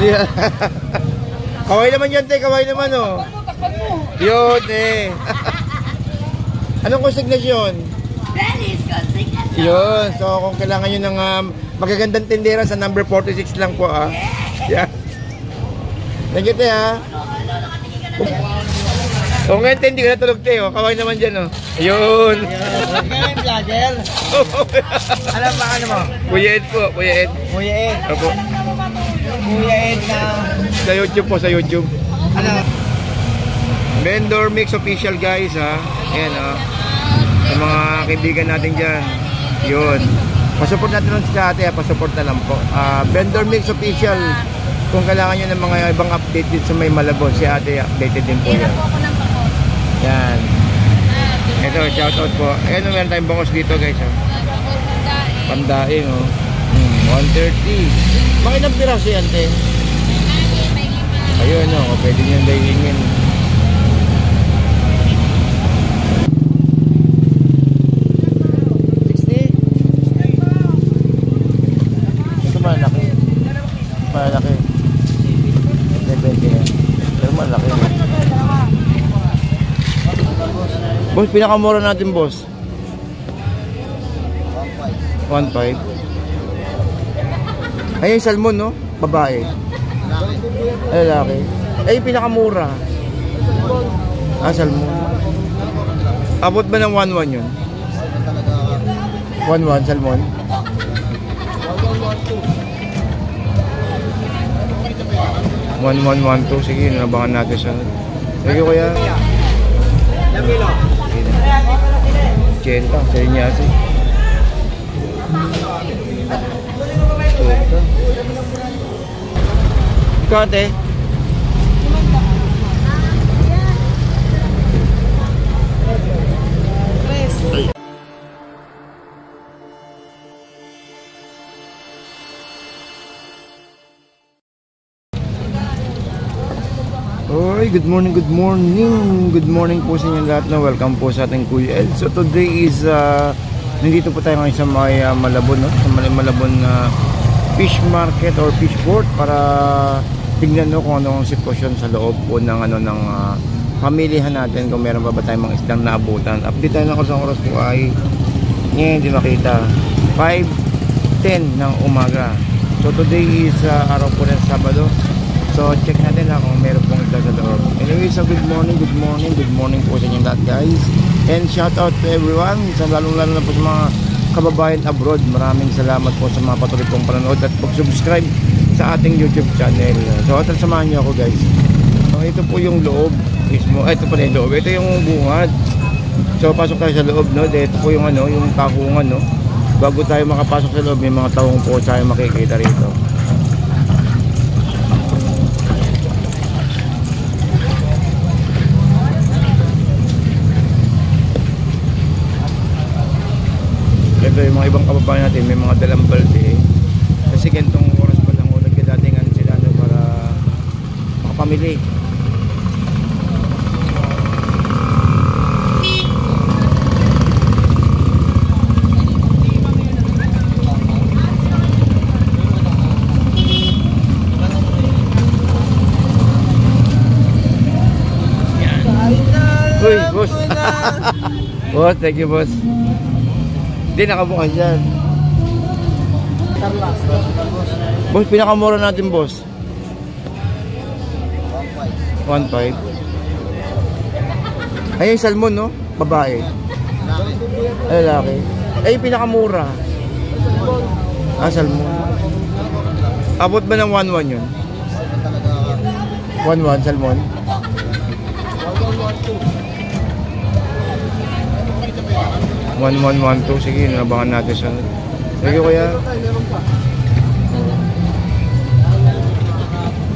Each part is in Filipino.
Yeah. Kaway naman yan, te. Kaway naman, oh. Yun, eh. Anong konsignasyon? Dennis, konsignasyon. Yun. So, kung kailangan nyo ng magagandang tindera sa number 46 lang po, ah. Yeah. Thank you, te, ha. Kung ngayon, te, hindi ko natulog, te, oh. Kaway naman dyan, oh. Ayun. Ngayon, vlogger. Alam ba ano mo? Kuya Ed po, Kuya Ed. Kuya Ed. Opo. Kuya Ed na... Sa YouTube po, sa YouTube. Ano? Vendor Mix Official, guys, ha. Ayan, ha. Sa mga kaibigan natin dyan. Yun. Pasupport natin lang sa ate, ha. Pasupport na lang po. Vendor Mix Official. Kung kailangan nyo ng mga ibang update dito sa may Malabon, si ate updated din po yan. Yan. Ito, shoutout po. Ayan, meron tayong bangos dito, guys, ha. Pandaing, oh. 130. Mga ilang piraso yan, te? Ayun, oh. Pwede nyo dahingin. Malaki. Pero malaki. Boss, pinakamura natin, boss. 1.5. Ay, yung salmon, no? Babae. Ay, lalaki. Ay, pinakamura. Salmon. Abot ba ng 1.1 yun? 1.1 salmon? 1112. Sige, nabangan natin sa... Sige, kuya. Chenta, sa inyo asi. Ikaw, ate? Oy, good morning, good morning. Good morning po sa inyo lahat na welcome po sa ating Kuya Ed. So today is nandito po tayo ngayon sa may Malabon, no? Sa Malabon fish market or fish port para tingnan no kung ano ang sitwasyon sa loob po ng ng pamilihan natin, kung meron pa ba tayong mga isdang naabutan. Update tayo ng kusang oras po ay ngayon hindi makita 5:10 ng umaga. So today is araw po ng Sabado. So check natin na kung meron pong isda sa loob. Anyway, so good morning po sa inyo lahat, guys. And shout out to everyone, lalo na po sa mga kababayan abroad. Maraming salamat po sa mga patuloy pong panonood at pag-subscribe sa ating YouTube channel. So at samahan niyo ako, guys. So ito po yung loob mismo. Ito pala yung loob. Ito yung bungad. So pasok tayo sa loob, no. Ito po yung yung takungan, no. Bago tayo makapasok sa loob, may mga taong po tayo makikita rito. Ito yung mga ibang kababayan natin, may mga dalang balde kasi ganitong oras pa lang nagkadatingan sila para makapamili. Uy, boss. Boss, thank you, boss. Hindi, nakabukas yan. Boss, pinakamura natin, boss. 1.5. Ay, yung salmon, no? Babae. Ay, lalaki. Ay, pinakamura. Salmon. Abot ba ng 1.1 yun? 1.1 salmon? 1112. Sige, nabangan natin sa... Sige, kuya.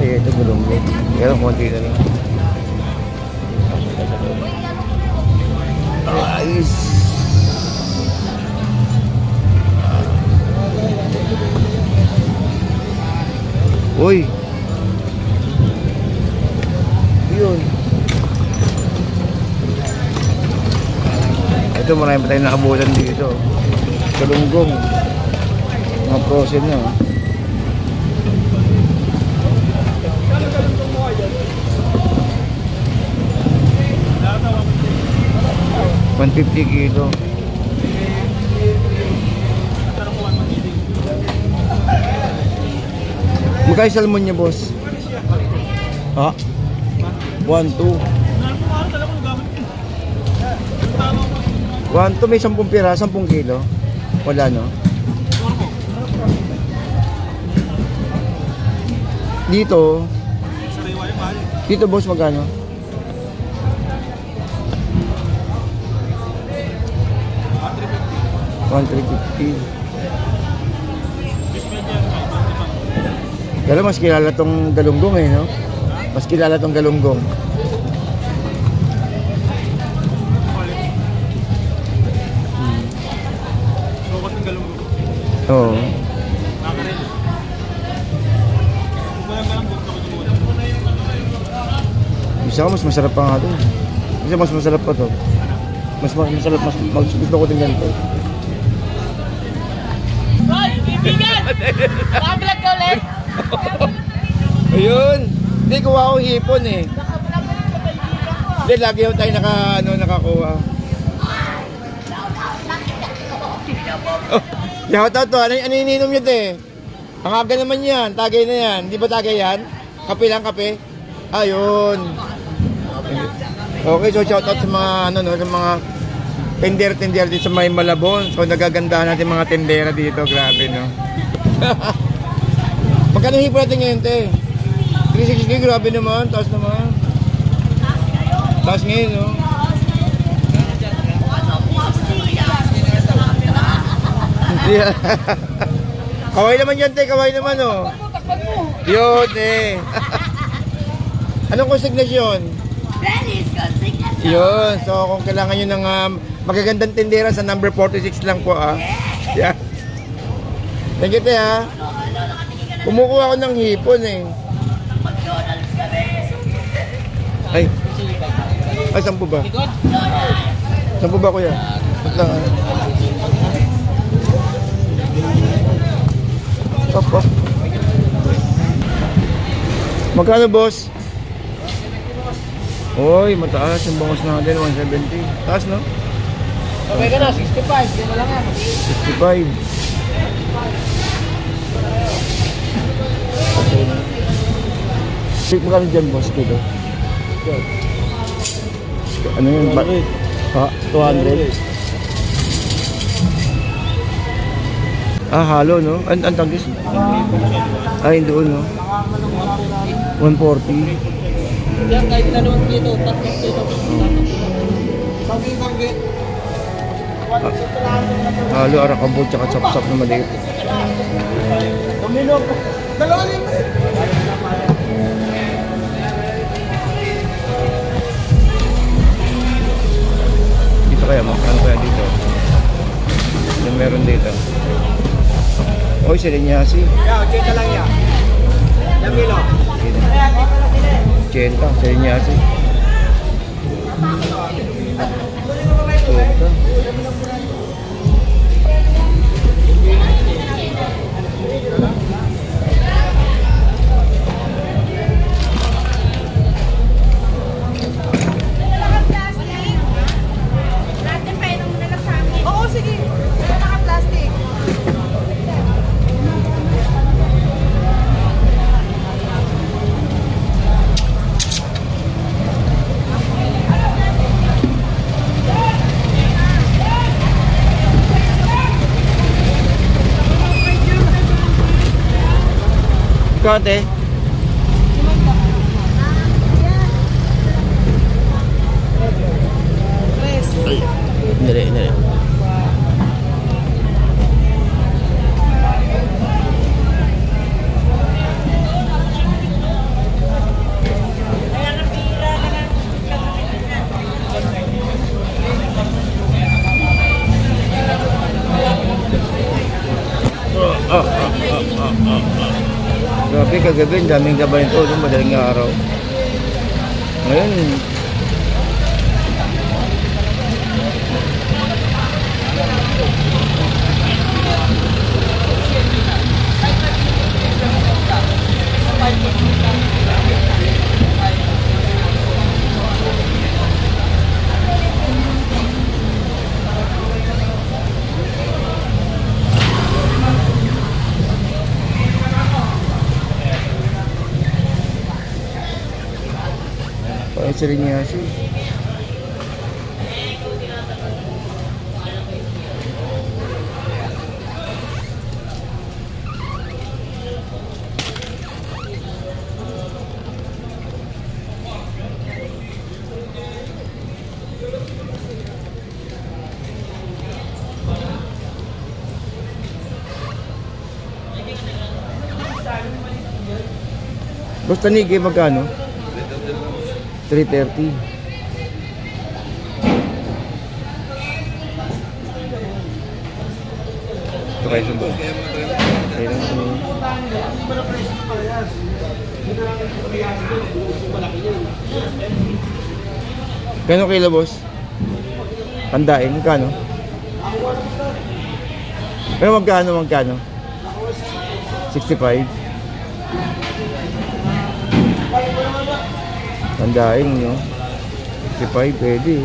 Ay, ito gulong mo. Pero konti na lang. Ayos. Uy. Yun. Ito, marami pa tayong nakabutan dito. Kalunggong. Mga frozen nyo. $150 kilo. Magkano salmon niya, boss? Ha? 1, 2. 1, 2, may 10 pira, 10 kilo. Wala, no? Dito, boss, magkano? 1,350. Pero mas kilala tong galunggong eh, no? Mas kilala tong galunggong. Sukat ng galunggong. Oo. Nakarin. Isa ko mas masarap pa nga to. Isa mas masarap pa to. Mas masarap, mas gusto ko din ganito. Hoy, kaibigan! Nakablog ka ulit? Ayun! Hindi, kuha ko hipon eh. Nakablog ka ulit sa kaibigan ko. Hindi, lagi ako tayo nakakuha. Oh, shoutout to. Ano ininom nyo te? Ang aga naman yan. Tagay na yan. Di ba tagay yan? Kape lang, kape. Ayun. Okay, so shoutout sa mga sa mga tender dito sa may Malabon. So nagagandahan natin mga tendera dito. Grabe, no? Magkano hipo natin ngayon, te? 360, grabe naman. Taas naman. Taas ngayon, no? Yeah. Kaway naman yan, te. Kaway naman, oh. Yun, te. Anong konsignasyon? Dennis consignation. Yun. So, kung kailangan nyo ng magagandang tindera sa number 46 lang po, ah. Yeah. Thank you, te, ha. Kumukuha ako ng hipon, eh. Ay. Ay, 10 ba? 10 ba, kuya? Ba't lang, Opo. Magkano, boss? Oy, mataas yung bangos natin, 170. Taas, no? Okay ka na, 65. Di ba lang yan? 65. Magkano dyan, boss? Kilo? Ano yun? Ha? 200. Ah, halo, no? Ang tangkis? Ay, doon, no? 140. Yan, kahit dalawang kilo, 3 kilo. Sanggi. Halo, arakabot, tsaka chop-chop na maliit. Domino. 2,000. Dito kaya, makakano kaya dito? Yung meron dito. Oy, silinyasi. Yeah, 80 lang yan. Domino. 80, silinyasi. 80. Oo, sige. Wala naka-plastic. Kante? Dali. Grabe, kagabi, daming gabay nito, madaling araw. Ngayon, Siriniasi. Basta Niggy, magkano? 330. Ito kayo sundo. Ayun lang ito. Gano'ng kilo, boss? Pandain, magkano? Pero magkano? 65. Pandain, no? 65, pwede.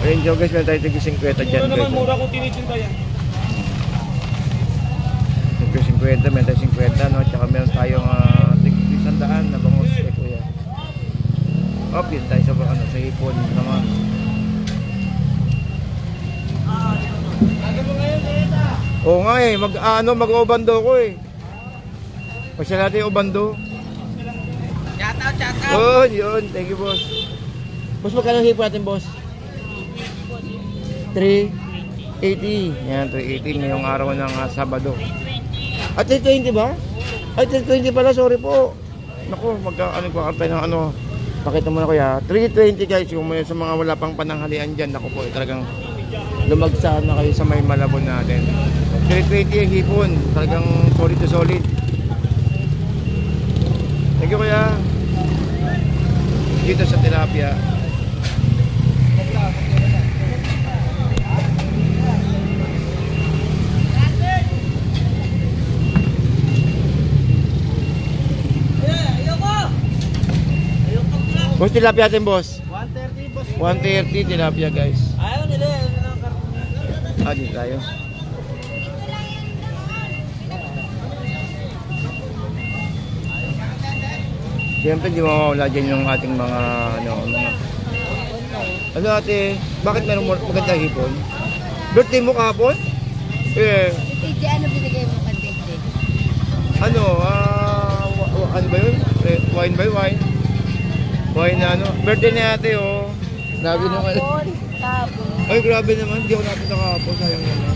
Ayun dyan guys, meron tayo tig 50 dyan. Ito naman mura kung tinitinda yan. 50, meron tayo 50, no? Tsaka meron tayong tig 100 na bangus kay kuya. Op, yun tayo sa hipon naman. Oo nga eh, mag-obando ko eh. Pasya natin yung obando. Shout out. Oh, yun. Thank you, boss. Boss, magkano hipon natin, boss? 380. Yan, 380 ngayong araw ng Sabado. At 320 ba? Ay, 320 pala. Sorry po. Naku, magka-ano ko ng ano. Pakita mo na kuya. 320 guys. Kung may sa mga wala pang pananghalian dyan. Naku po, talagang lumagsa na kayo sa may Malabon natin. 320 yung hipon. Talagang solid to solid. Thank you kuya. Dito sa tilapia. Boss, tilapia natin, boss. 130 boss. 130 tilapia, guys. Ayaw nila ng karton. Dito tayo. Siyempre, di mawawala dyan yung ating mga, ano ate, bakit meron magandang hipon? Birthday mo kahapon? Eh, TJ, ano binigay mo kay TJ? ano ba yun? Wine by wine? Wine na ano? Birthday na ate, oh. Grabe naman. Tapon. Ay, grabe naman. Hindi ako napunta kahapon. Sayang naman.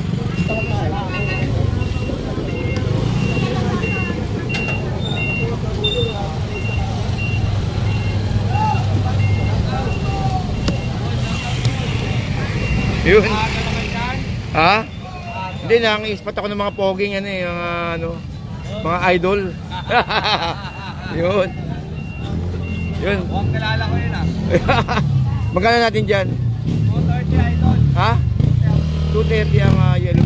Yun. Ha? Hindi, nang-ispat ako ng mga poging ano eh, mga idol. Yun. Yun. Huwag kilala ko yun ah. Magkano natin dyan? 230 idol. Ha? 230 ang yellow